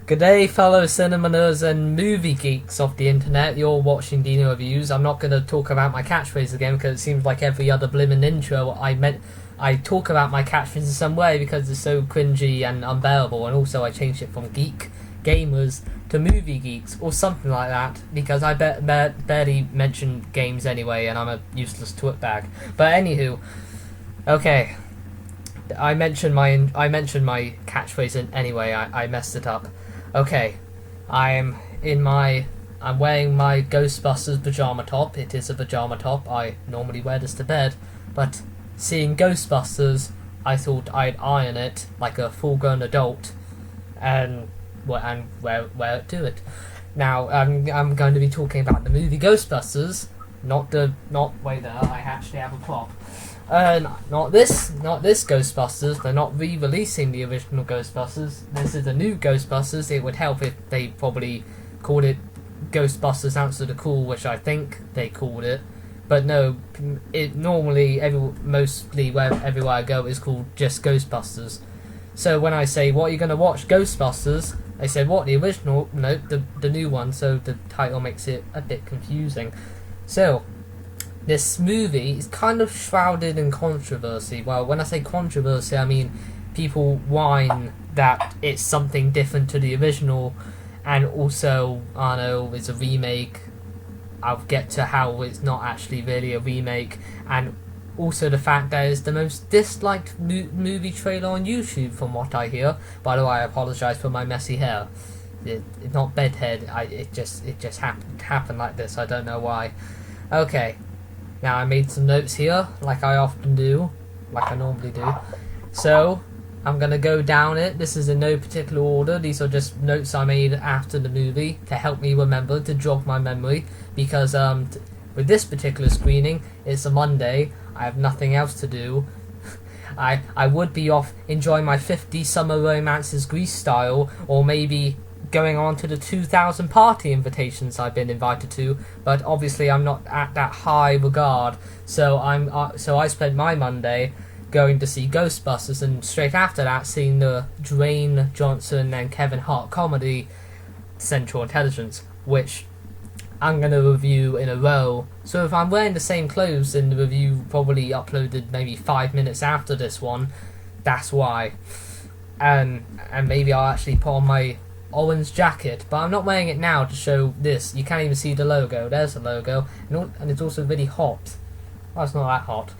Good day, fellow cinema nerds and movie geeks of the internet. You're watching Deano Reviews. I'm not going to talk about my catchphrase again because it seems like every other blimmin' intro I talk about my catchphrase in some way because it's so cringy and unbearable, and also I changed it from geek gamers to movie geeks or something like that because I barely mention games anyway, and I'm a useless twitbag. But anywho, okay. I mentioned my catchphrase anyway. I messed it up. Okay, I'm wearing my Ghostbusters pajama top. It is a pajama top. I normally wear this to bed, but seeing Ghostbusters, I thought I'd iron it like a full-grown adult, and wear it to it. Now I'm going to be talking about the movie Ghostbusters, not wait there. I actually have a prop. Not this Ghostbusters. They're not re-releasing the original Ghostbusters. This is a new Ghostbusters. It would help if they probably called it Ghostbusters Answer the Call, which I think they called it. But no, it normally everywhere I go is called just Ghostbusters. So when I say, what are you going to watch, Ghostbusters? They said, what, the original? No, the new one. So the title makes it a bit confusing. So this movie is kind of shrouded in controversy. Well, when I say controversy, I mean people whine that it's something different to the original, and also, I know, it's a remake. I'll get to how it's not actually really a remake, and also the fact that it's the most disliked movie trailer on YouTube, from what I hear. By the way, I apologise for my messy hair. It's not bedhead. It just happened like this. I don't know why. Okay. Now I made some notes here, like I often do, like I normally do. So I'm gonna go down it. This is in no particular order. These are just notes I made after the movie to help me remember, to jog my memory. Because with this particular screening, it's a Monday. I have nothing else to do. I would be off enjoying my 50 summer romances Grease style, or maybe going on to the 2,000 party invitations I've been invited to, but obviously I'm not at that high regard. So I spent my Monday going to see Ghostbusters, and straight after that seeing the Dwayne Johnson and Kevin Hart comedy Central Intelligence, which I'm going to review in a row. So if I'm wearing the same clothes and the review probably uploaded maybe 5 minutes after this one, that's why. And maybe I'll actually put on my orange jacket, but I'm not wearing it now to show this. You can't even see the logo. There's the logo, and it's also really hot. Well, it's not that hot.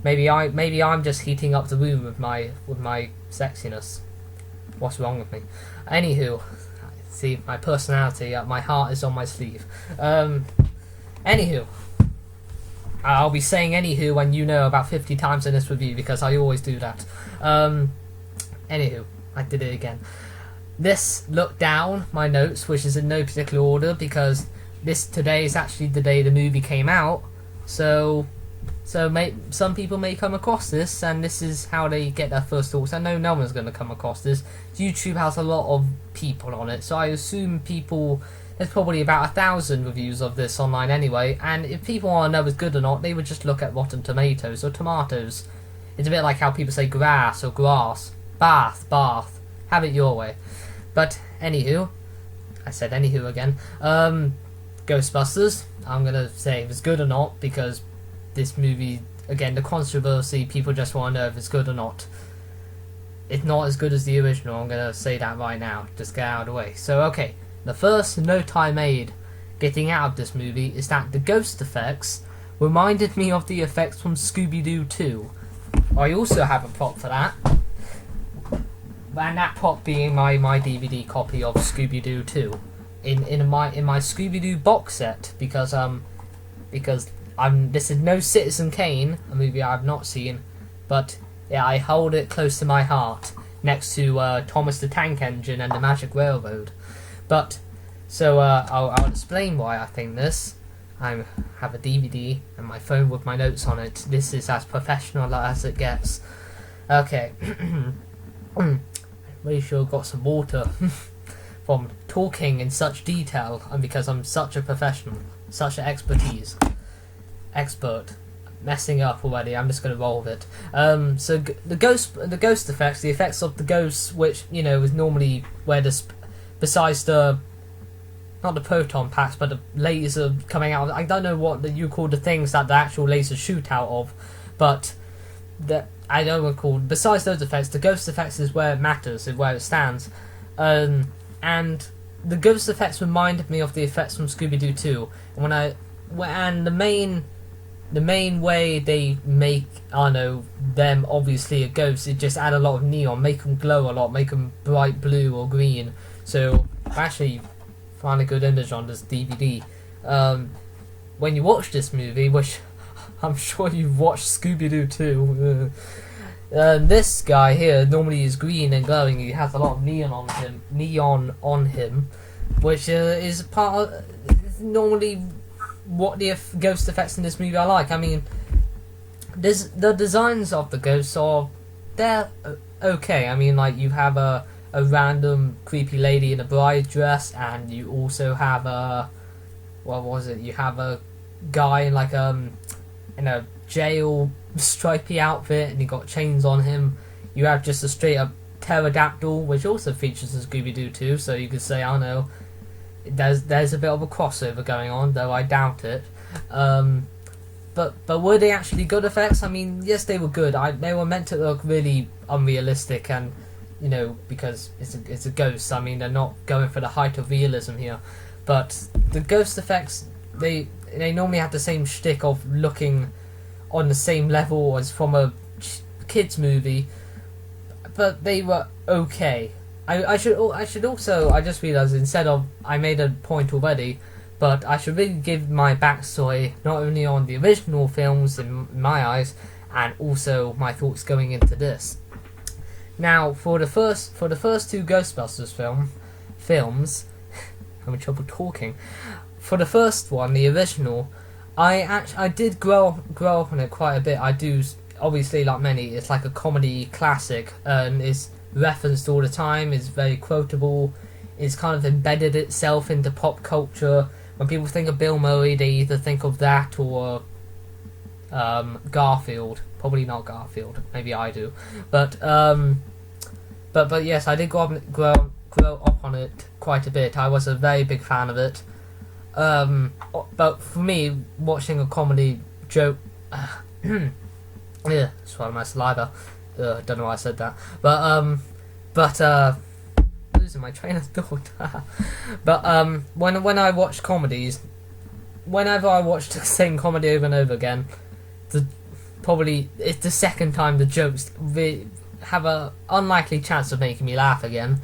Maybe I'm just heating up the room with my sexiness. What's wrong with me? Anywho, see, my personality, my heart is on my sleeve. Anywho, I'll be saying anywho when you know about 50 times in this review, because I always do that. Anywho, I did it again. This look down my notes, which is in no particular order because today is actually the day the movie came out. So some people may come across this, and this is how they get their first thoughts. I know no one's going to come across this. YouTube has a lot of people on it, so I assume there's probably about 1,000 reviews of this online anyway. And if people want to know if it's good or not, they would just look at Rotten Tomatoes or tomatoes. It's a bit like how people say grass or grass, bath. Have it your way. But anywho, I said anywho again. Ghostbusters, I'm gonna say if it's good or not, because this movie, again, the controversy, people just want to know if it's good or not. It's not as good as the original, I'm gonna say that right now, just get out of the way. So okay, the first note I made getting out of this movie is that the ghost effects reminded me of the effects from Scooby-Doo 2. I also have a prop for that. And that prop being my DVD copy of Scooby-Doo 2 in my Scooby-Doo box set, because this is no Citizen Kane, a movie I have not seen, but yeah, I hold it close to my heart next to Thomas the Tank Engine and the Magic Railroad. But so I'll explain why I think this. I have a DVD and my phone with my notes on it. This is as professional as it gets. Okay. Really sure got some water from talking in such detail, and because I'm such a professional, such an expert, messing up already. I'm just going to roll with it. The ghost effects, the effects of the ghosts, which is normally where the besides the not the proton packs, but the laser coming out. I don't know what you call the things that the actual lasers shoot out of, but I don't recall. Besides those effects, the ghost effects is where it matters, is where it stands, and the ghost effects reminded me of the effects from Scooby-Doo 2. And the main way they make, I don't know, them obviously a ghost is just add a lot of neon, make them glow a lot, make them bright blue or green. So actually find a good image on this DVD. When you watch this movie, which I'm sure you've watched Scooby-Doo 2, this guy here normally is green and glowing. He has a lot of neon on him, which is part of normally what the ghost effects in this movie are like. I mean, the designs of the ghosts they're okay. I mean, like, you have a random creepy lady in a bride dress, and you also have you have a guy in like in a jail stripy outfit, and he got chains on him. You have just a straight up pterodactyl, which also features in Scooby-Doo 2, so you could say, I don't know, there's a bit of a crossover going on, though I doubt it. But were they actually good effects? I mean, yes, they were good. They were meant to look really unrealistic, and you know, because it's a ghost. I mean, they're not going for the height of realism here. But the ghost effects, they normally have the same shtick of looking on the same level as from a kids movie, but they were okay. I should also, I just realised, instead of, I made a point already, but I should really give my backstory not only on the original films in my eyes, and also my thoughts going into this. Now, for the first two Ghostbusters films, I'm having trouble talking. For the first one, the original, I did grow up on it quite a bit. I do, obviously, like many, it's like a comedy classic, and is referenced all the time, is very quotable, it's kind of embedded itself into pop culture. When people think of Bill Murray, they either think of that or Garfield. Probably not Garfield, maybe I do. But yes, I did grow up on it quite a bit. I was a very big fan of it. But for me, watching a comedy joke, yeah, swallow my saliva. Don't know why I said that. But losing my train of thought. But when I watch comedies, whenever I watch the same comedy over and over again, it's the second time the jokes have a unlikely chance of making me laugh again.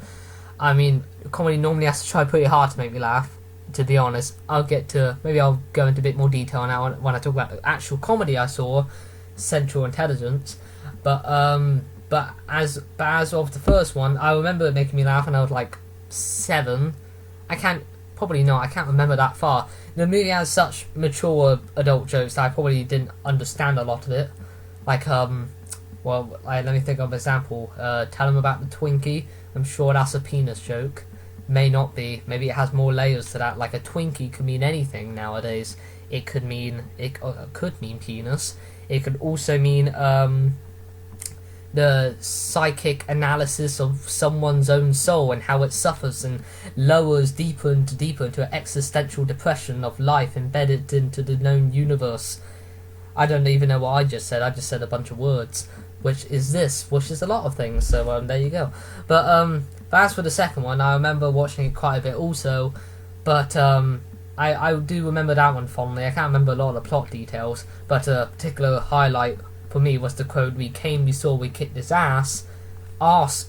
I mean, comedy normally has to try pretty hard to make me laugh, to be honest. Maybe I'll go into a bit more detail now when I talk about the actual comedy I saw, Central Intelligence. But as of the first one, I remember it making me laugh, and I was like 7. I can't remember that far. The movie has such mature adult jokes that I probably didn't understand a lot of it. Like, let me think of an example. Tell them about the Twinkie. I'm sure that's a penis joke. May not be. Maybe it has more layers to that. Like, a Twinkie could mean anything nowadays. It could mean penis. It could also mean the psychic analysis of someone's own soul and how it suffers and lowers deeper into an existential depression of life embedded into the known universe. I don't even know what I just said. I just said a bunch of words, which is a lot of things. So there you go. But as for the second one, I remember watching it quite a bit also. But I do remember that one fondly. I can't remember a lot of the plot details, but a particular highlight for me was the quote, "We came, we saw, we kicked his ass."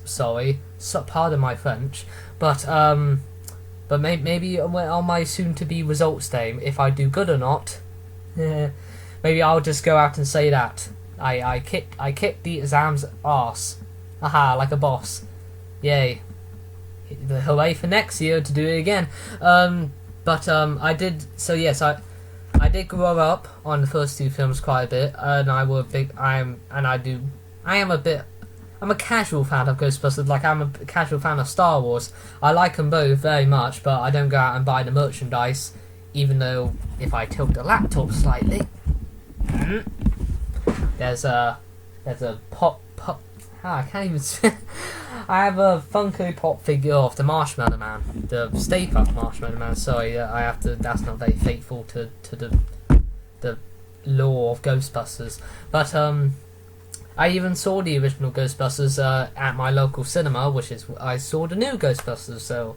Sorry, pardon my French. But maybe on my soon-to-be results day, if I do good or not, maybe I'll just go out and say that I kicked the exam's ass. Aha, like a boss. Yay! Hooray for next year to do it again. I did. So yes, I did grow up on the first two films quite a bit, and I'm a casual fan of Ghostbusters, like I'm a casual fan of Star Wars. I like them both very much, but I don't go out and buy the merchandise, even though if I tilt the laptop slightly, there's a pop. I can't even. I have a Funko Pop figure of the Marshmallow Man, the Stay Puft Marshmallow Man. Sorry, I have to. That's not very faithful to the lore of Ghostbusters. But I even saw the original Ghostbusters at my local cinema, which is I saw the new Ghostbusters. So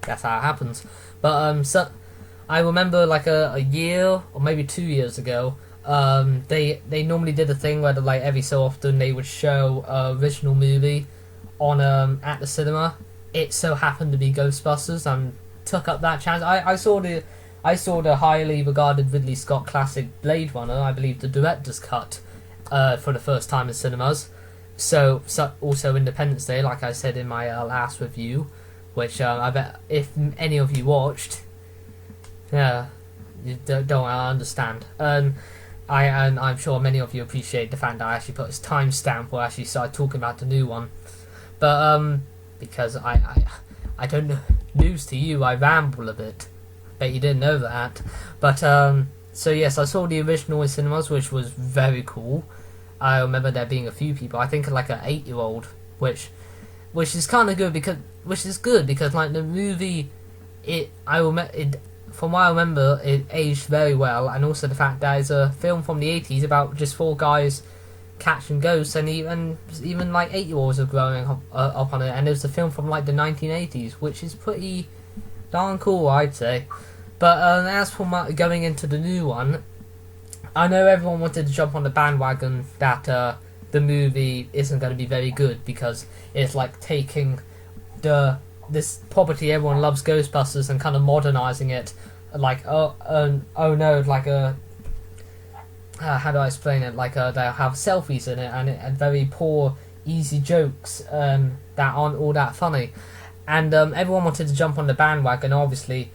that's how it happens. But so I remember like a year or maybe 2 years ago. They normally did a thing where like every so often they would show an original movie on at the cinema. It so happened to be Ghostbusters, and took up that chance. I saw the highly regarded Ridley Scott classic Blade Runner, I believe the director's cut, for the first time in cinemas. So also Independence Day, like I said in my last review, which I bet if any of you watched, yeah, you don't understand. And I'm sure many of you appreciate the fact that I actually put a timestamp where I actually started talking about the new one. But because I don't know, news to you, I ramble a bit. Bet you didn't know that. But so yes, I saw the original in cinemas, which was very cool. I remember there being a few people. I think like an 8-year-old, which is kind of good because like the movie, from what I remember, it aged very well, and also the fact that it's a film from the 80s about just 4 guys catching ghosts, and even like 8-year-olds are growing up on it, and it was a film from like the 1980s, which is pretty darn cool, I'd say. But as for going into the new one, I know everyone wanted to jump on the bandwagon that the movie isn't going to be very good because it's like taking this property everyone loves, Ghostbusters, and kind of modernizing it, like oh no, like how do I explain it? Like they'll have selfies in it and very poor, easy jokes that aren't all that funny, and everyone wanted to jump on the bandwagon. Obviously,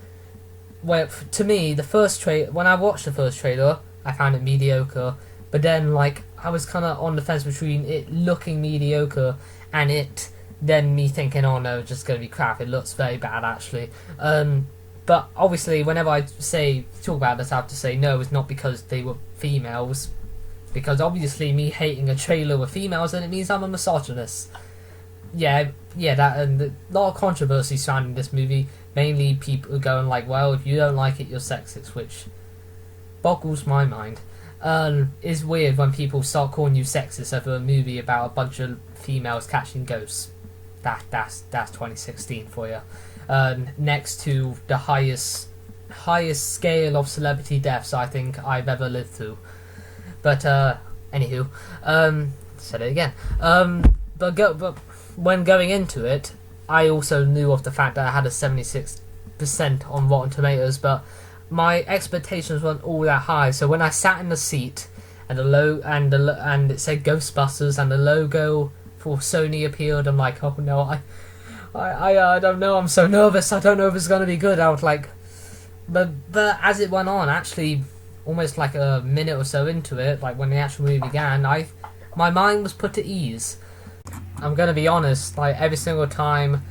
well, to me, when I watched the first trailer, I found it mediocre. But then, like, I was kind of on the fence between it looking mediocre and it. Then me thinking, oh no, it's just going to be crap. It looks very bad, actually. But obviously, whenever I talk about this, I have to say no, it's not because they were females. Because obviously, me hating a trailer with females, then it means I'm a misogynist. Yeah, that, and a lot of controversy surrounding this movie. Mainly people going like, well, if you don't like it, you're sexist, which boggles my mind. It's weird when people start calling you sexist over a movie about a bunch of females catching ghosts. That's 2016 for you. Next to the highest scale of celebrity deaths I think I've ever lived through. But anywho, said it again. But when going into it, I also knew of the fact that I had a 76% on Rotten Tomatoes, but my expectations weren't all that high. So when I sat in the seat and and it said Ghostbusters and the logo for Sony appeared, I'm like, oh no, I don't know, I'm so nervous, I don't know if it's gonna be good. I was like, but as it went on, actually, almost like a minute or so into it, like when the actual movie began, my mind was put at ease. I'm gonna be honest, like every single time,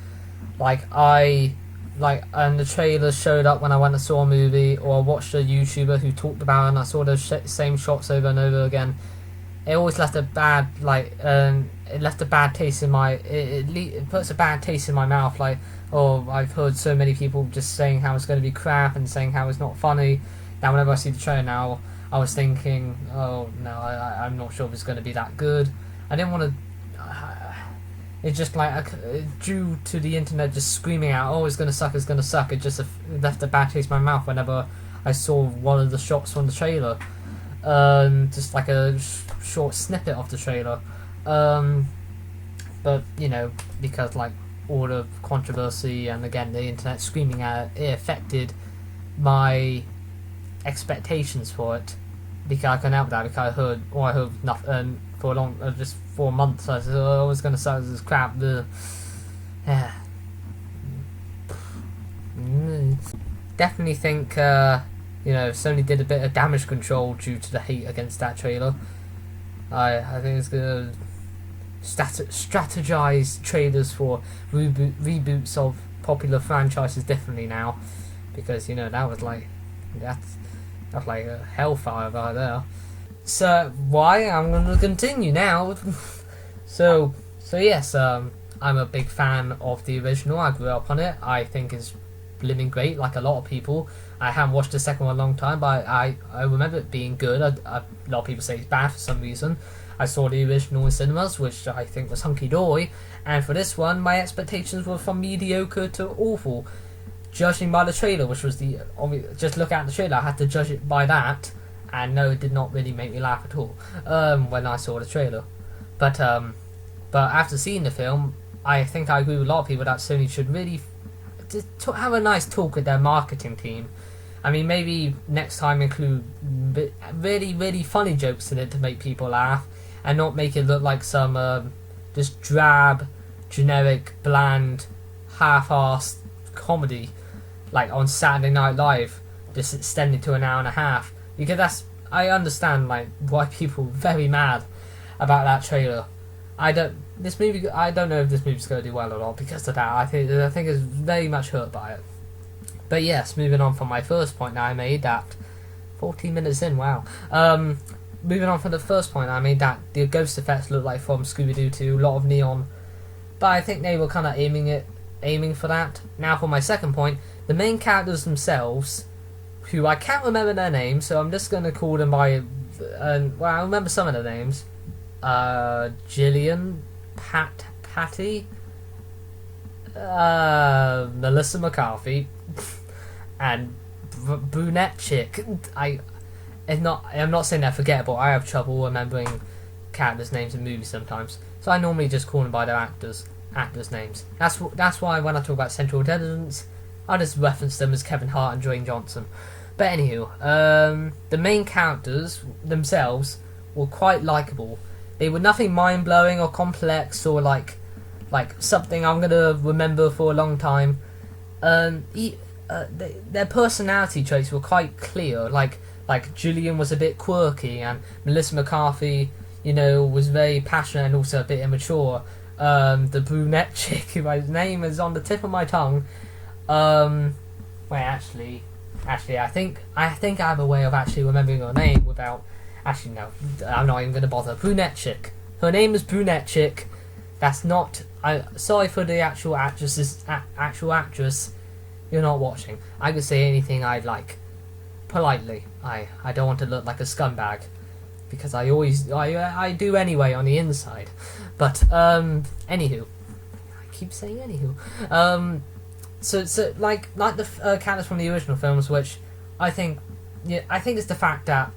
and the trailers showed up when I went and saw a movie, or I watched a YouTuber who talked about it and I saw those same shots over and over again, it always left a bad, it left a bad taste in my, it puts a bad taste in my mouth, like, oh, I've heard so many people just saying how it's going to be crap and saying how it's not funny. Now whenever I see the trailer now, I was thinking, oh no, I'm not sure if it's going to be that good. I didn't want to, it's just like, due to the internet just screaming out, oh, it's going to suck, it just left a bad taste in my mouth whenever I saw one of the shots from the trailer. Just like a short snippet of the trailer. But, you know, because like all the controversy and again the internet screaming at it affected my expectations for it. Because I couldn't help that, because I heard nothing for just 4 months. I said, oh, it's going to suck, this is crap. Yeah. Definitely think, Sony did a bit of damage control due to the hate against that trailer. I think it's going to strategize trailers for reboots of popular franchises differently now, because that's like a hellfire right there. So I'm going to continue now. So yes, I'm a big fan of the original. I grew up on it. I think it's blimmin' great, like a lot of people. I haven't watched the second one in a long time, but I remember it being good. A lot of people say it's bad for some reason. I saw the original in cinemas, which I think was hunky-dory, and for this one, my expectations were from mediocre to awful. Judging by the trailer, which was just look at the trailer, I had to judge it by that, and no, it did not really make me laugh at all when I saw the trailer. But after seeing the film, I think I agree with a lot of people that Sony should really have a nice talk with their marketing team. I mean, maybe next time include really, really funny jokes in it to make people laugh, and not make it look like some just drab, generic, bland, half-assed comedy, like on Saturday Night Live, just extended to an hour and a half. Because I understand like why people are very mad about that trailer. I don't know if this movie's going to do well or not because of that. I think it's very much hurt by it. But yes, moving on from my first point that I made, that 14 minutes in, wow. Moving on from the first point I made, that the ghost effects look like from Scooby-Doo 2, a lot of neon. But I think they were kind of aiming for that. Now for my second point, the main characters themselves, who I can't remember their names, so I'm just going to call them by, well, I remember some of their names. Gillian, Patty, Melissa McCarthy, and brunette chick. I'm not saying they're forgettable. I have trouble remembering characters' names in movies sometimes, so I normally just call them by their actors' names. That's why when I talk about Central Intelligence, I just reference them as Kevin Hart and Dwayne Johnson. But anywho, the main characters themselves were quite likable. They were nothing mind-blowing or complex or like something I'm gonna remember for a long time. Their personality traits were quite clear. Like Julian was a bit quirky, and Melissa McCarthy, was very passionate and also a bit immature. The brunette chick, whose name is on the tip of my tongue. Actually, I think I have a way of actually remembering her name without. Actually, no, I'm not even going to bother. Brunette chick. Her name is Brunette chick. That's not. Sorry for the actual actress. You're not watching. I can say anything I'd like, politely. I don't want to look like a scumbag, because I do anyway on the inside. But anywho, I keep saying anywho. So like the characters from the original films, which I think it's the fact that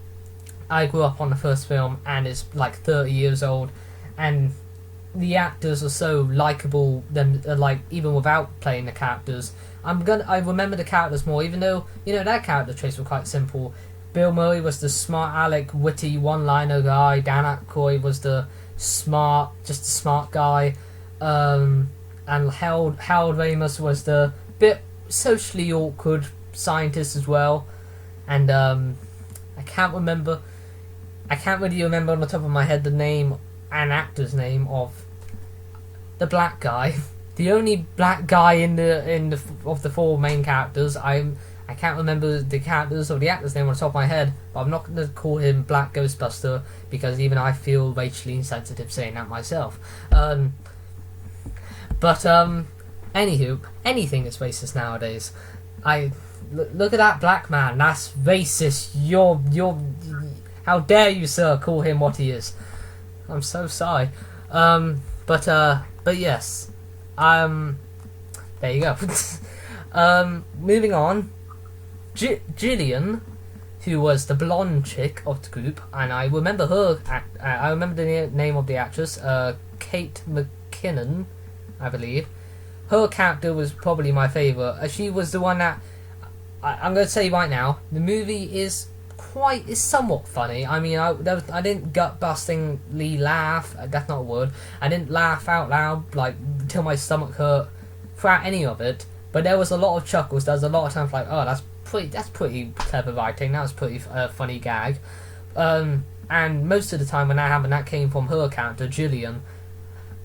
I grew up on the first film and it's like 30 years old, and the actors are so likable. Like even without playing the characters, I remember the characters more, even though their character traits were quite simple. Bill Murray was the smart aleck, witty one-liner guy. Dan Aykroyd was the smart guy, and Harold Ramis was the bit socially awkward scientist as well. And I can't really remember on the top of my head the name and actor's name of the black guy. The only black guy of the four main characters. I can't remember the characters or the actor's name on the top of my head, but I'm not going to call him Black Ghostbuster because even I feel racially insensitive saying that myself. Anywho, anything is racist nowadays. Look at that black man. That's racist. You're. How dare you, sir, call him what he is? I'm so sorry. But yes. There you go. Moving on. Gillian, who was the blonde chick of the group, and I remember her. I remember the name of the actress, Kate McKinnon, I believe. Her character was probably my favourite. She was the one that I'm going to say right now. The movie is somewhat funny. I mean, I didn't gut-bustingly laugh. That's not a word. I didn't laugh out loud till my stomach hurt throughout any of it. But there was a lot of chuckles. There was a lot of times oh, that's pretty clever writing. That was pretty funny gag. And most of the time when that happened, that came from her character, Gillian.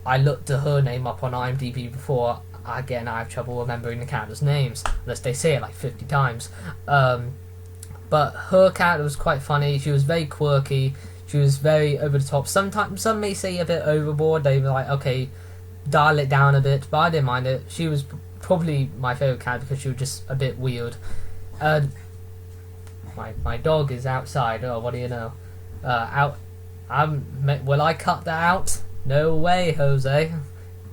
I looked at her name up on IMDb before. Again, I have trouble remembering the characters' names unless they say it like 50 times. But her character was quite funny. She was very quirky. She was very over the top. Sometimes some may say a bit overboard. They were like, okay, dial it down a bit, but I didn't mind it. She was probably my favourite character because she was just a bit weird. My dog is outside. Oh, what do you know? Will I cut that out? No way, Jose.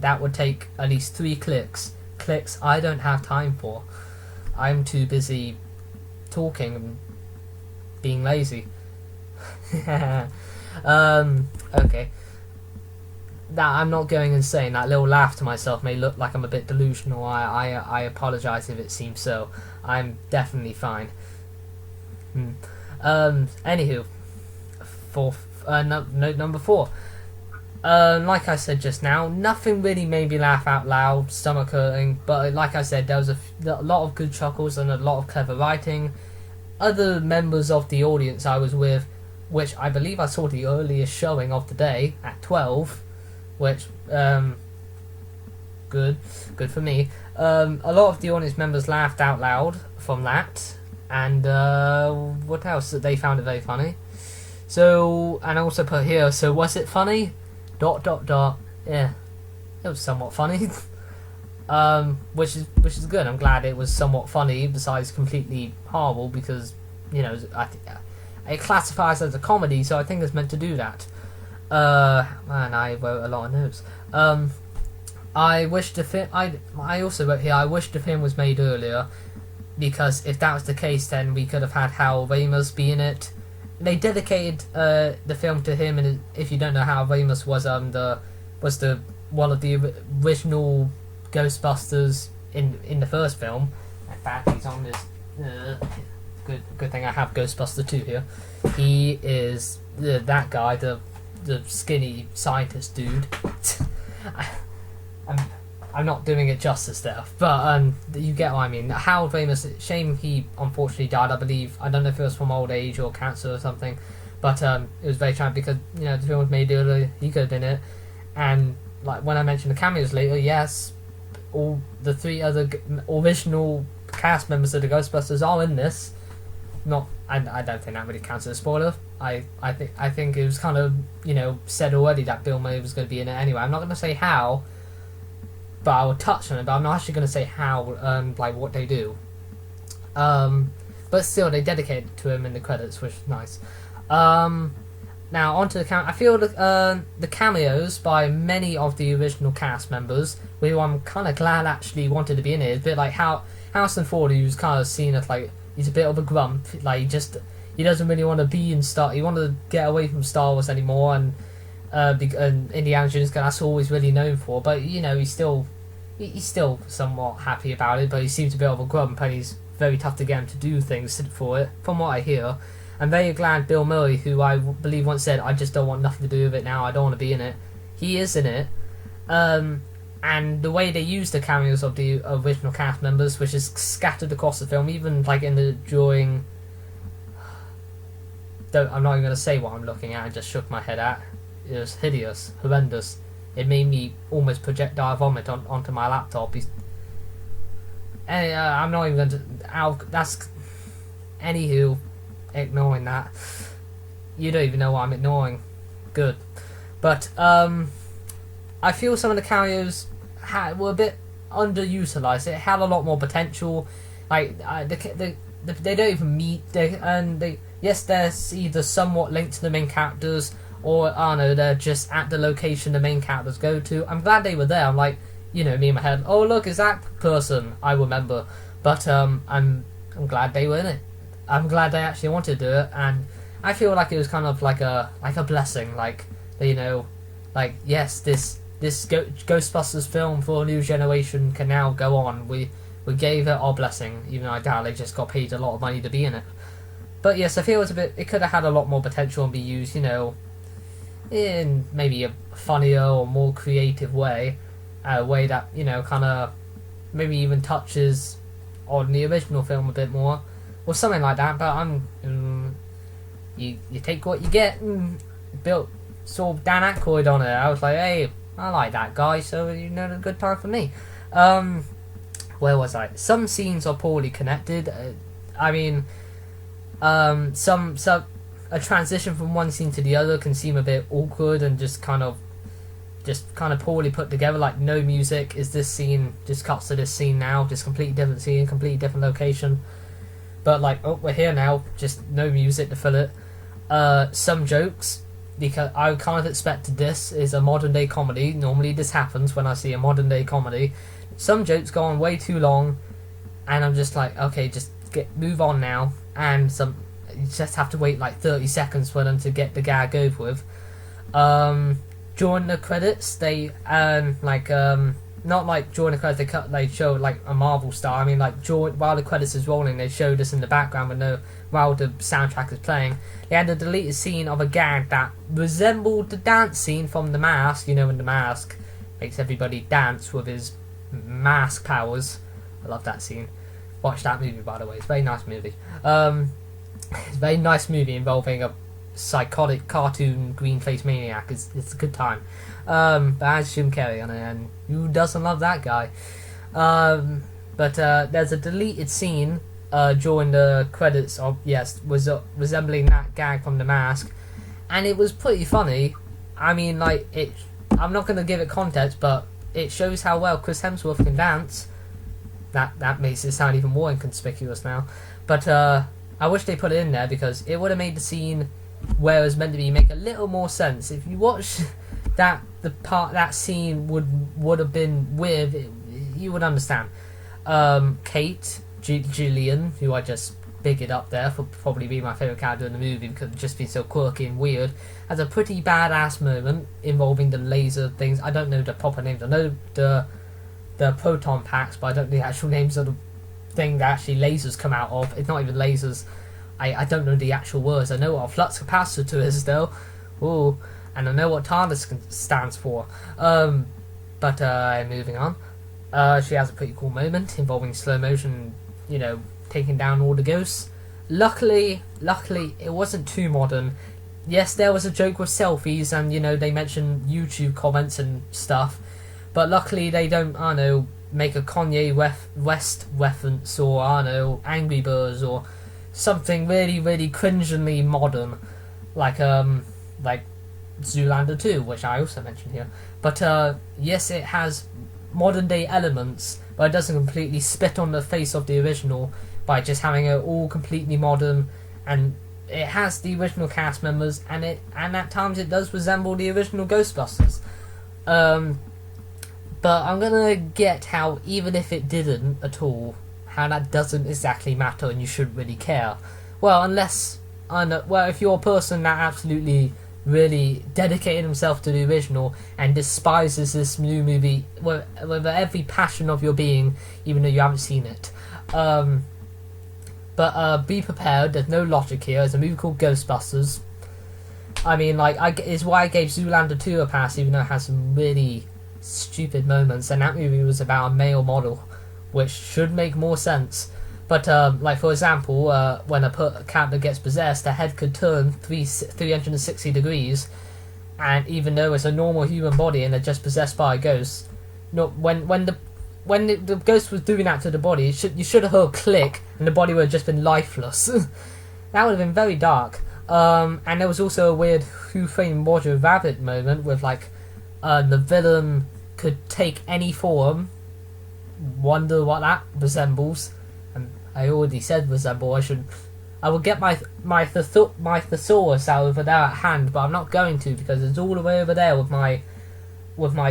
That would take at least 3 clicks. Clicks I don't have time for. I'm too busy talking and being lazy. Okay. That I'm not going insane. That little laugh to myself may look like I'm a bit delusional. I apologise if it seems so. I'm definitely fine. Anywho, note number 4. Like I said just now, nothing really made me laugh out loud, stomach hurting, but like I said, there was a lot of good chuckles and a lot of clever writing. Other members of the audience I was with, which I believe I saw the earliest showing of the day at 12, which, good for me. A lot of the audience members laughed out loud from that, and what else? They found it very funny. So, and I also put here, so was it funny? ... Yeah, it was somewhat funny. Which is good. I'm glad it was somewhat funny, besides completely horrible, because, you know, it classifies as a comedy, so I think it's meant to do that. Man, I wrote a lot of notes. I wish the film. I also wrote here, I wish the film was made earlier, because if that was the case, then we could have had Harold Ramis be in it. They dedicated the film to him, and if you don't know, Harold Ramis was the one of the original Ghostbusters in the first film. In fact, he's on this. Good thing I have Ghostbuster 2 here. He is that guy, the skinny scientist dude. I'm not doing it justice there, but you get what I mean. Harold Ramis, shame he unfortunately died, I believe. I don't know if it was from old age or cancer or something, but it was very tragic because, you know, the film was made earlier, he could have been it. And like when I mentioned the cameos later, yes, all the 3 other original cast members of the Ghostbusters are in this. I don't think that really counts as a spoiler. I think it was kind of, you know, said already that Bill Murray was going to be in it anyway. I'm not going to say how, but I will touch on it, but I'm not actually going to say how, like what they do. But still, they dedicate it to him in the credits, which is nice. Now, onto the I feel the cameos by many of the original cast members, who I'm kind of glad actually wanted to be in it. It's a bit like Harrison Ford, who's kind of seen as like, he's a bit of a grump, like he doesn't really want to be in he wanted to get away from Star Wars anymore, and Indiana Jones, that's all he's really known for. But you know, he's still somewhat happy about it, but he seems a bit of a grump, and he's very tough to get him to do things for it, from what I hear. I'm very glad Bill Murray, who I believe once said, I just don't want nothing to do with it now, I don't want to be in it, he is in it. And the way they use the cameos of the original cast members, which is scattered across the film, even like I'm not even going to say what I'm looking at, I just shook my head at. It was hideous, horrendous. It made me almost projectile vomit onto my laptop. I'm not even going to... That's... Anywho, ignoring that. You don't even know what I'm ignoring. Good. But, I feel some of the cameos were a bit underutilized. It had a lot more potential. Like, they don't even meet. Yes, they're either somewhat linked to the main characters, or, I don't know, they're just at the location the main characters go to. I'm glad they were there. I'm like, you know, me in my head, oh look, it's that person I remember. But I'm glad they were in it. I'm glad they actually wanted to do it, and I feel like it was kind of like a blessing. Like, you know, like, yes, this Ghostbusters film for a new generation can now go on. We gave it our blessing, even though I doubt they just got paid a lot of money to be in it. But yes, I feel it could have had a lot more potential and be used, you know, in maybe a funnier or more creative way, a way that, you know, kind of maybe even touches on the original film a bit more, or something like that. But you take what you get, and built sort of Dan Aykroyd on it. I was like, hey, I like that guy, so you know, a good time for me. Where was I? Some scenes are poorly connected. I mean, a transition from one scene to the other can seem a bit awkward and just kind of just kind of poorly put together. Like, no music. Is this scene just cuts to this scene now? Just completely different scene, completely different location. But like, oh, we're here now. Just no music to fill it. Some jokes, because I kind of expected this is a modern day comedy. Normally this happens when I see a modern day comedy. Some jokes go on way too long, and I'm just like, okay, just move on now. And you just have to wait like 30 seconds for them to get the gag over with. During the credits, they not like during the credits they show like a Marvel star. I mean, like while the credits is rolling, they showed us in the background while the soundtrack is playing. They had a deleted scene of a gag that resembled the dance scene from The Mask. You know, when The Mask makes everybody dance with his mask powers. I love that scene. Watch that movie, by the way. It's a very nice movie. It's a very nice movie involving a psychotic cartoon green face maniac. It's a good time. But as Jim Carrey on it, and who doesn't love that guy? But there's a deleted scene during the credits of resembling that gag from The Mask, and it was pretty funny. I mean, like, I'm not going to give it context, but it shows how well Chris Hemsworth can dance. That makes it sound even more inconspicuous now. But I wish they put it in there, because it would have made the scene where it was meant to be make a little more sense. If you watch that scene would have been with, you would understand. Kate Gillian, who I just bigged up there for probably being my favourite character in the movie because it's just been so quirky and weird, has a pretty badass moment involving the laser things. I don't know the proper names. I know the proton packs, but I don't know the actual names of the thing that actually lasers come out of. It's not even lasers. I don't know the actual words. I know what a flux capacitor is though. Ooh. And I know what TARDIS stands for. But moving on. She has a pretty cool moment involving slow motion, taking down all the ghosts. Luckily, it wasn't too modern. Yes, there was a joke with selfies, and they mentioned YouTube comments and stuff. But luckily, they don't, make a Kanye West reference, or Angry Birds, or something really, really cringingly modern, like Zoolander 2, which I also mentioned here. But yes, it has modern day elements, but it doesn't completely spit on the face of the original by just having it all completely modern, and it has the original cast members, and at times it does resemble the original Ghostbusters. But I'm gonna get how, even if it didn't at all, how that doesn't exactly matter and you shouldn't really care. Well, if you're a person that absolutely really dedicated himself to the original and despises this new movie with every passion of your being, even though you haven't seen it. But be prepared, there's no logic here. It's a movie called Ghostbusters. I mean, it's why I gave Zoolander 2 a pass, even though it has some really stupid moments, and that movie was about a male model, which should make more sense. But for example, when a character gets possessed, their head could turn 360 degrees, and even though it's a normal human body and they're just possessed by a ghost, when the ghost was doing that to the body, you should have heard a click and the body would have just been lifeless. That would have been very dark. And there was also a weird Who Framed Roger Rabbit moment with the villain could take any form. Wonder what that resembles. And I already said resemble. I will get my thesaurus out over there at hand, but I'm not going to, because it's all the way over there with my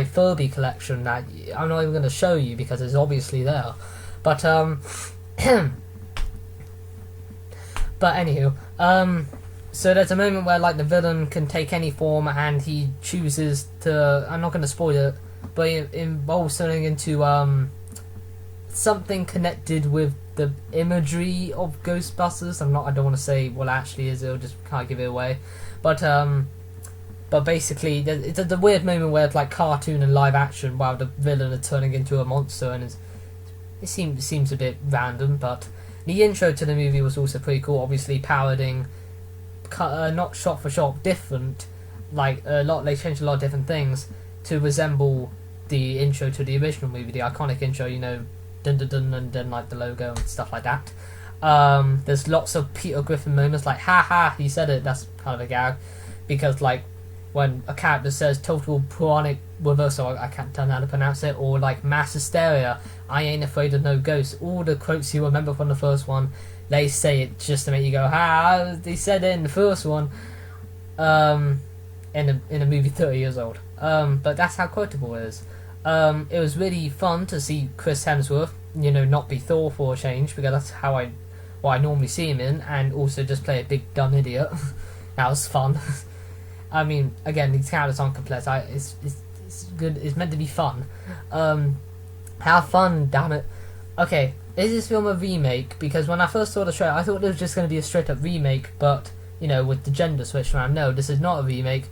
Furby collection that I'm not even going to show you because it's obviously there. But but anywho, so there's a moment where the villain can take any form, and he chooses to, I'm not going to spoil it, but it involves turning into something connected with the imagery of Ghostbusters. I don't want to say what it actually is, it'll just kind of give it away. But basically, it's a weird moment where it's cartoon and live action while the villain is turning into a monster, and it seems a bit random. But the intro to the movie was also pretty cool, obviously parodying, not shot for shot, different, they changed a lot of different things to resemble the intro to the original movie, the iconic intro, dun dun dun, and then the logo and stuff like that. There's lots of Peter Griffin moments, ha ha, he said it. That's kind of a gag, because when a character says total pranic reversal, I can't tell how to pronounce it, or like mass hysteria, I ain't afraid of no ghosts. All the quotes you remember from the first one, they say it just to make you go, ah, they said it in the first one. In a movie 30 years old. But that's how quotable it is. It was really fun to see Chris Hemsworth, not be Thor for a change, because that's what I normally see him in, and also just play a big dumb idiot. That was fun. I mean, again, these characters aren't complex. It's good. It's meant to be fun. Have fun, damn it. Okay, is this film a remake? Because when I first saw the trailer, I thought it was just going to be a straight up remake, but with the gender switch around. No, this is not a remake.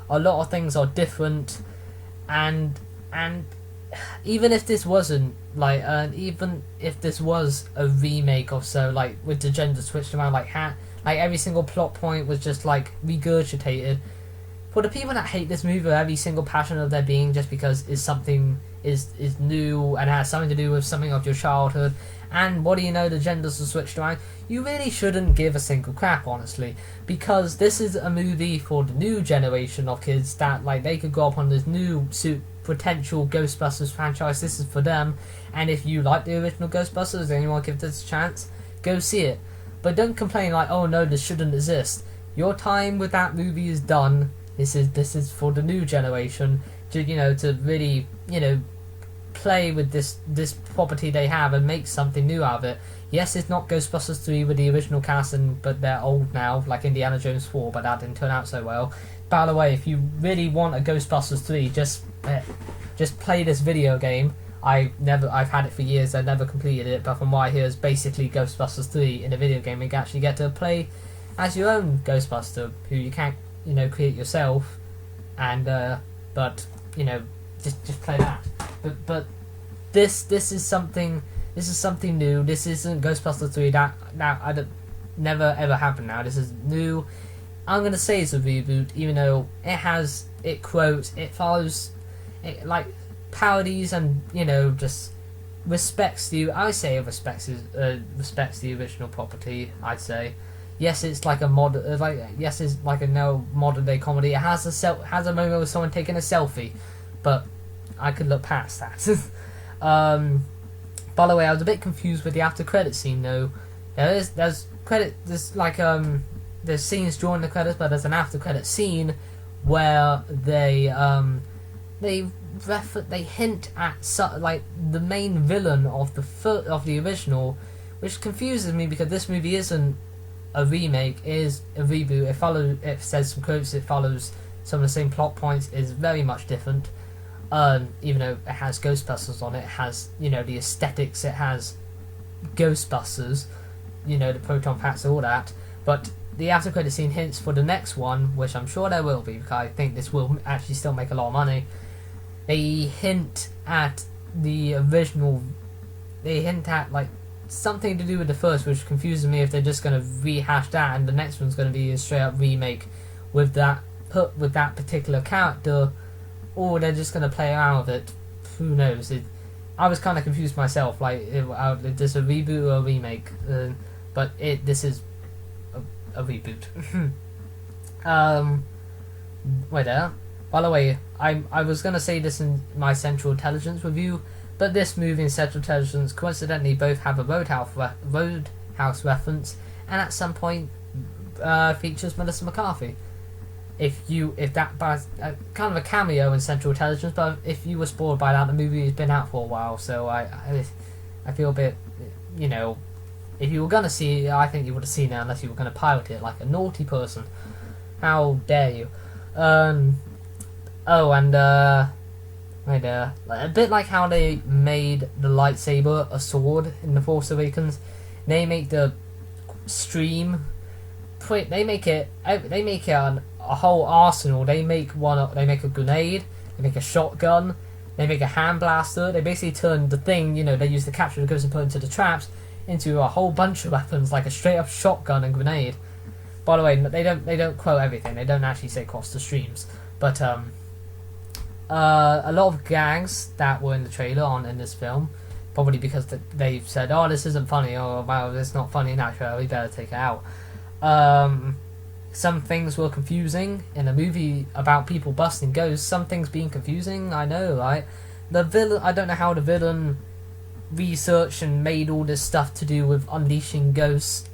A lot of things are different, and even if this wasn't even if this was a remake or so, like with the gender switched around, like every single plot point was just like regurgitated. For the people that hate this movie, every single passion of their being, just because is new and has something to do with something of your childhood, and what do you know, the genders are switched around, you really shouldn't give a single crap, honestly, because this is a movie for the new generation of kids that they could go up on this new potential Ghostbusters franchise. This is for them, and if you like the original Ghostbusters and you want to give this a chance, go see it. But don't complain oh no, this shouldn't exist. Your time with that movie is done. This is for the new generation to really play with this property they have and make something new out of it. Yes, it's not Ghostbusters 3 with the original cast, but they're old now, like Indiana Jones 4, but that didn't turn out so well. By the way, if you really want a Ghostbusters 3, just play this video game. I've had it for years, I never completed it, but from what I hear, it's basically Ghostbusters 3 in a video game. You actually get to play as your own Ghostbuster, who you can't create yourself, and but just play that. But this is something new. This isn't Ghostbusters 3. That I don't, never ever happened now. This is new. I'm gonna say it's a reboot, even though it follows it, like parodies and just respects the. I say it respects the original property. I'd say. Yes, it's like a it's like a modern day comedy. It has a moment with someone taking a selfie, but I could look past that. By the way, I was a bit confused with the after credit scene though. There's scenes during the credits, but there's an after credit scene where they hint at the main villain of the original, which confuses me because this movie isn't a remake, is a reboot. It says some quotes, it follows some of the same plot points, is very much different. Even though it has Ghostbusters on it, has the aesthetics, it has Ghostbusters, the proton packs, all that. But the after credit scene hints for the next one, which I'm sure there will be, because I think this will actually still make a lot of money. They hint at the original. They hint at something to do with the first, which confuses me if they're just going to rehash that and the next one's going to be a straight up remake with that particular character, or they're just going to play around with it. Who knows? I was kind of confused myself, if this a reboot or a remake, but this is a reboot. Wait there. By the way, I was going to say this in my Central Intelligence review, but this movie and Central Intelligence coincidentally both have a Roadhouse reference, and at some point features Melissa McCarthy. If that kind of a cameo in Central Intelligence, but if you were spoiled by that, the movie has been out for a while, so I feel a bit, if you were gonna see it, I think you would have seen it unless you were gonna pirate it like a naughty person. How dare you? A bit like how they made the lightsaber a sword in The Force Awakens, they make the stream. They make it a whole arsenal. They make a grenade. They make a shotgun. They make a hand blaster. They basically turn the thing they use to capture the ghost and put into the traps into a whole bunch of weapons, like a straight up shotgun and grenade. By the way, they don't quote everything. They don't actually say cross the streams, but a lot of gags that were in the trailer aren't in this film, probably because they've said, "Oh, this isn't funny," or "Wow, it's not funny in that trailer. We better take it out." some things were confusing in a movie about people busting ghosts. Some things being confusing, I know, right? The villain, I don't know how the villain researched and made all this stuff to do with unleashing ghosts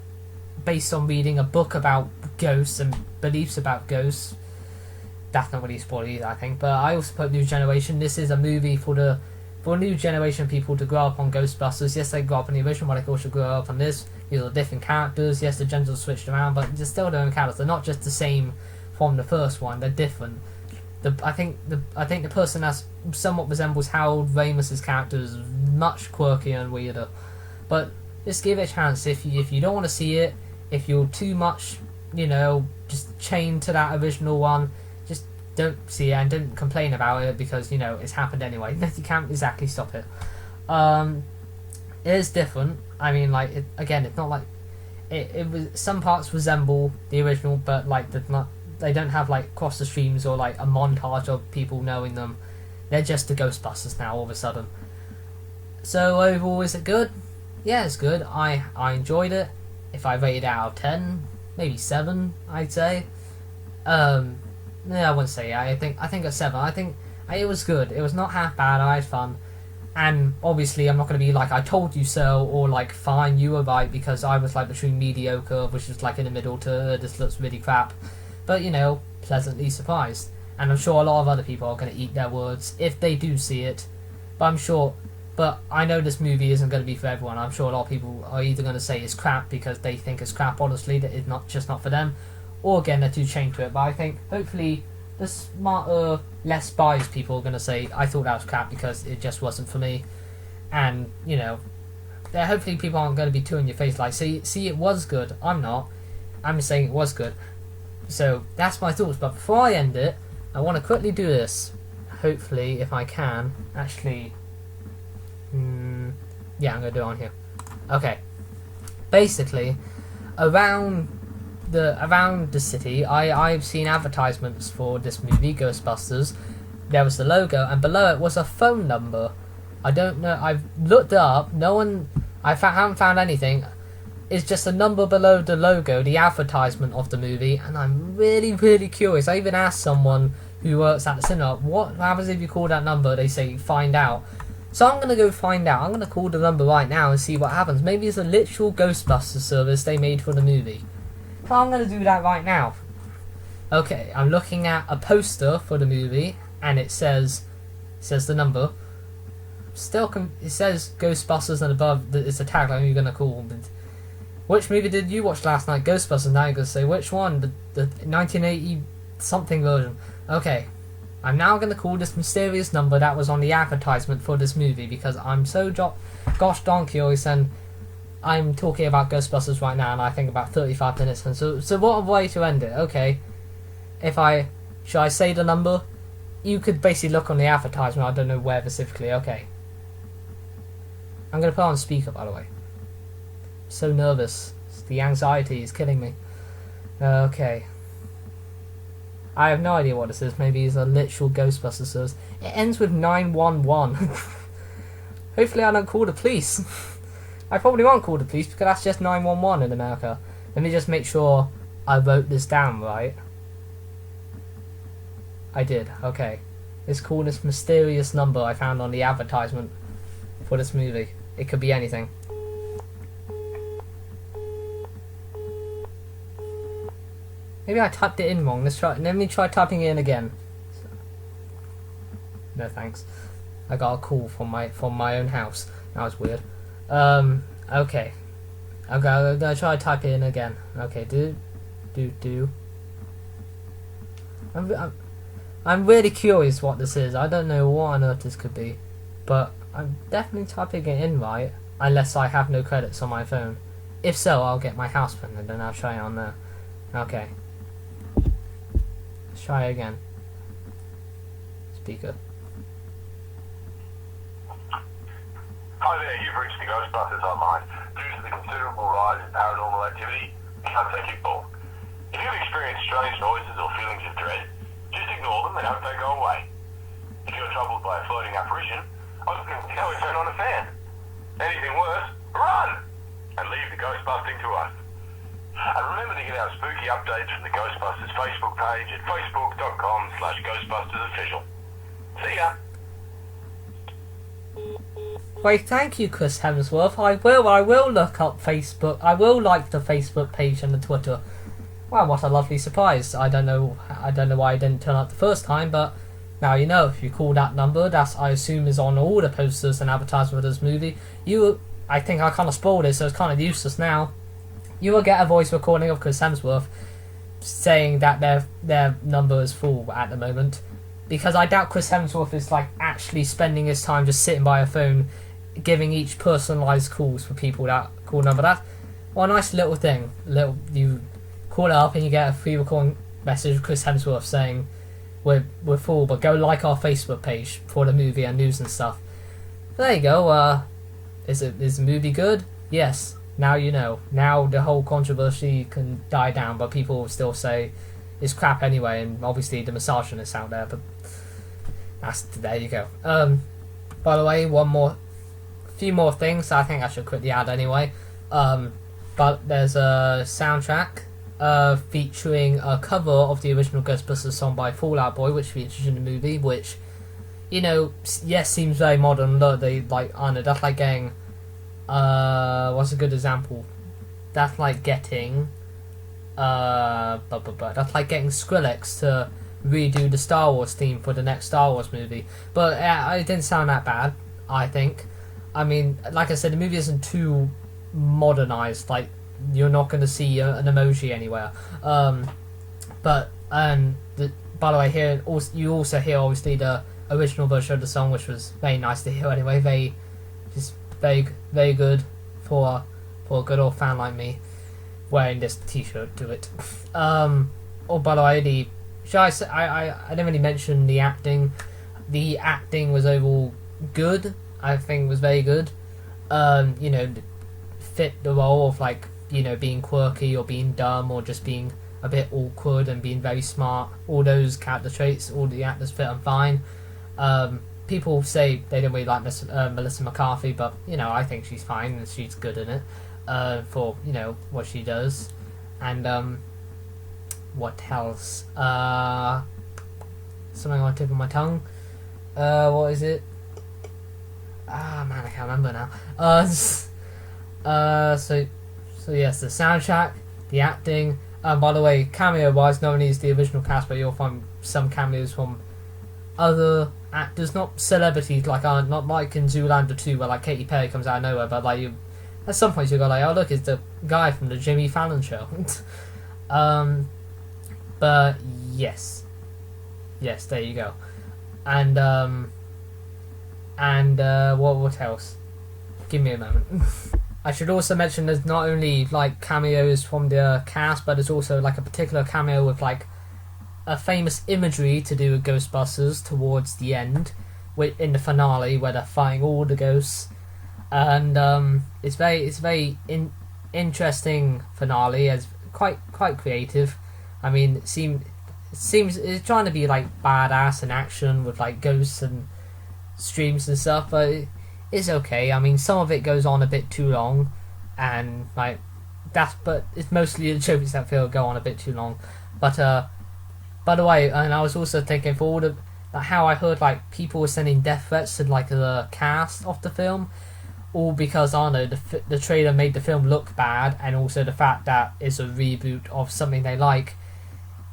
based on reading a book about ghosts and beliefs about ghosts. That's not really spoiled either, I think. But I also put New Generation. This is a movie for a new generation of people to grow up on Ghostbusters. Yes, they grew up on the original, but they also grew up on this. These are different characters. Yes, the genders switched around, but they're still different characters. They're not just the same from the first one. They're different. I think the person that somewhat resembles Harold Ramis's character is much quirkier and weirder. But just give it a chance. If you don't want to see it, if you're too much, just chained to that original one, just don't see it and don't complain about it because it's happened anyway. You can't exactly stop it. It is different. I mean, it's not like it was. Some parts resemble the original, but they don't have cross the streams or a montage of people knowing them. They're just the Ghostbusters now all of a sudden. So overall, is it good? Yeah, it's good. I enjoyed it. If I rated it out of 10, maybe 7, I'd say. I wouldn't say. I think a 7. I think it was good. It was not half bad. I had fun. And obviously, I'm not going to be like, I told you so, or fine, you were right, because I was between mediocre, which is in the middle, to this looks really crap. But, pleasantly surprised. And I'm sure a lot of other people are going to eat their words if they do see it. But I know this movie isn't going to be for everyone. I'm sure a lot of people are either going to say it's crap because they think it's crap, honestly, that it's not for them. Or again, they're too chained to it. But I think, hopefully, the smarter, less biased people are going to say, I thought that was crap because it just wasn't for me. And, hopefully people aren't going to be too in your face see, it was good. I'm not. I'm just saying it was good. So, that's my thoughts. But before I end it, I want to quickly do this. Hopefully, if I can. Actually, yeah, I'm going to do it on here. Okay. Basically, around the city, I've seen advertisements for this movie, Ghostbusters. There was the logo, and below it was a phone number. I don't know. I've looked it up. Haven't found anything. It's just a number below the logo, the advertisement of the movie, and I'm really, really curious. I even asked someone who works at the cinema, what happens if you call that number? They say, find out. So I'm going to go find out. I'm going to call the number right now and see what happens. Maybe it's a literal Ghostbusters service they made for the movie. So I'm going to do that right now. Okay, I'm looking at a poster for the movie, and it says the number. It says Ghostbusters, and above it's a tagline you're going to call. Which movie did you watch last night? Ghostbusters. Now you're going to say, which one? The 1980 something version. Okay. I'm now going to call this mysterious number that was on the advertisement for this movie because I'm so gosh darn curious, and I'm talking about Ghostbusters right now, and I think about 35 minutes. And so what a way to end it. Okay. Should I say the number? You could basically look on the advertisement. I don't know where specifically. Okay. I'm going to put on speaker, by the way. So nervous. The anxiety is killing me. Okay. I have no idea what this is. Maybe it's a literal Ghostbusters service. It ends with 911. Hopefully I don't call the police. I probably won't call the police because that's just 911 in America. Let me just make sure I wrote this down right. I did. Okay. Let's call this mysterious number I found on the advertisement for this movie. It could be anything. Maybe I typed it in wrong. Let me try typing it in again. No thanks. I got a call from my own house. That was weird. Okay. I'm gonna try to type it in again. Okay, do. I'm really curious what this is. I don't know what on earth this could be, but I'm definitely typing it in right, unless I have no credits on my phone. If so, I'll get my house phone and then I'll try it on there. Okay. Let's try it again. Speaker. Hi there, you've reached the Ghostbusters hotline. Due to the considerable rise in paranormal activity, we can't take your call. If you've experienced strange noises or feelings of dread, just ignore them and hope they go away. If you're troubled by a floating apparition, I was going to tell you turn on a fan. Anything worse, run! And leave the ghost busting to us. And remember to get our spooky updates from the Ghostbusters Facebook page at facebook.com/GhostbustersOfficial. See ya! Wait, thank you, Chris Hemsworth. I will look up Facebook. I will like the Facebook page and the Twitter. Wow, what a lovely surprise. I don't know why I didn't turn up the first time, but now you know. If you call that number, that I assume is on all the posters and advertisements for this movie. I think I kind of spoiled it, so it's kind of useless now. You will get a voice recording of Chris Hemsworth saying that their number is full at the moment, because I doubt Chris Hemsworth is like actually spending his time just sitting by a phone giving each personalised calls for people that call number. That, well, a nice little thing. You call it up and you get a free recording message of Chris Hemsworth saying we're full, but go like our Facebook page for the movie and news and stuff. There you go. Is the movie good? Yes. Now you know. Now the whole controversy can die down, but people will still say it's crap anyway, and obviously the misogynists out there. But there you go. By the way, few more things I think I should quickly add anyway. But there's a soundtrack featuring a cover of the original Ghostbusters song by Fall Out Boy, which features in the movie, which, you know, yes, seems very modern. Look, I don't know, that's like getting, what's a good example? That's like getting, that's like getting Skrillex to redo the Star Wars theme for the next Star Wars movie. But it didn't sound that bad, I think. I mean, like I said, the movie isn't too modernized. Like, you're not going to see an emoji anywhere. By the way, here you also hear obviously the original version of the song, which was very nice to hear anyway. Very good for a good old fan like me, wearing this T-shirt to it. By the way, I didn't really mention the acting. The acting was overall good. I think was very good. You know, fit the role of, like, you know, being quirky or being dumb or just being a bit awkward and being very smart. All those character traits, all the actors fit on fine. People say they don't really like Melissa McCarthy, but, you know, I think she's fine and she's good in it for, you know, what she does. And what else? Something on the tip of my tongue. What is it? Man, I can't remember now. So yes, the soundtrack, the acting. By the way, cameo-wise, not only is the original cast, but you'll find some cameos from other actors, not celebrities, like not like in Zoolander 2, where like Katy Perry comes out of nowhere, but like at some point you go like, oh look, it's the guy from the Jimmy Fallon show. But yes, there you go. And what else? Give me a moment. I should also mention there's not only like cameos from the cast, but there's also like a particular cameo with like a famous imagery to do with Ghostbusters towards the end, in the finale where they're fighting all the ghosts, and it's very interesting finale, as quite creative. I mean, it seems it's trying to be like badass and action with like ghosts and streams and stuff, but it's okay. I mean, some of it goes on a bit too long, and like but it's mostly the jokes that go on a bit too long. But by the way, and I was also thinking for all the how I heard like people were sending death threats to like the cast of the film, all because I don't know, the trailer made the film look bad, and also the fact that it's a reboot of something they like.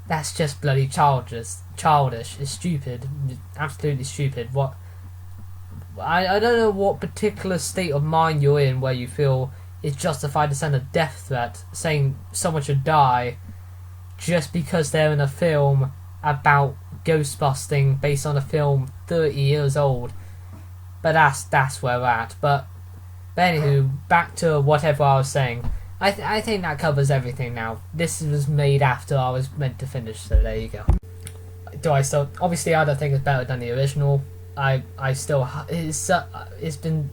That's just bloody childish. It's stupid, absolutely stupid. What? I don't know what particular state of mind you're in where you feel it's justified to send a death threat saying someone should die just because they're in a film about ghostbusting based on a film 30 years old. But that's where we're at. But anywho, back to whatever I was saying. I think that covers everything now. This was made after I was meant to finish, so there you go. Obviously I don't think it's better than the original. I still, it's been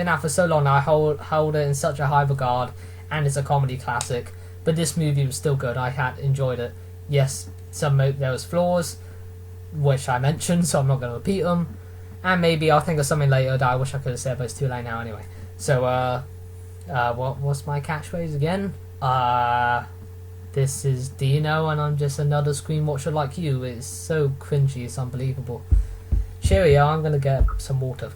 out for so long now. I hold it in such a high regard, and it's a comedy classic. But this movie was still good. I had enjoyed it. Yes, there was flaws, which I mentioned, so I'm not going to repeat them. And maybe I'll think of something later that I wish I could have said, but it's too late now anyway. So, what's my catchphrase again? This is Deano, and I'm just another screen watcher like you. It's so cringy, it's unbelievable. Cheerio, I'm gonna get some water.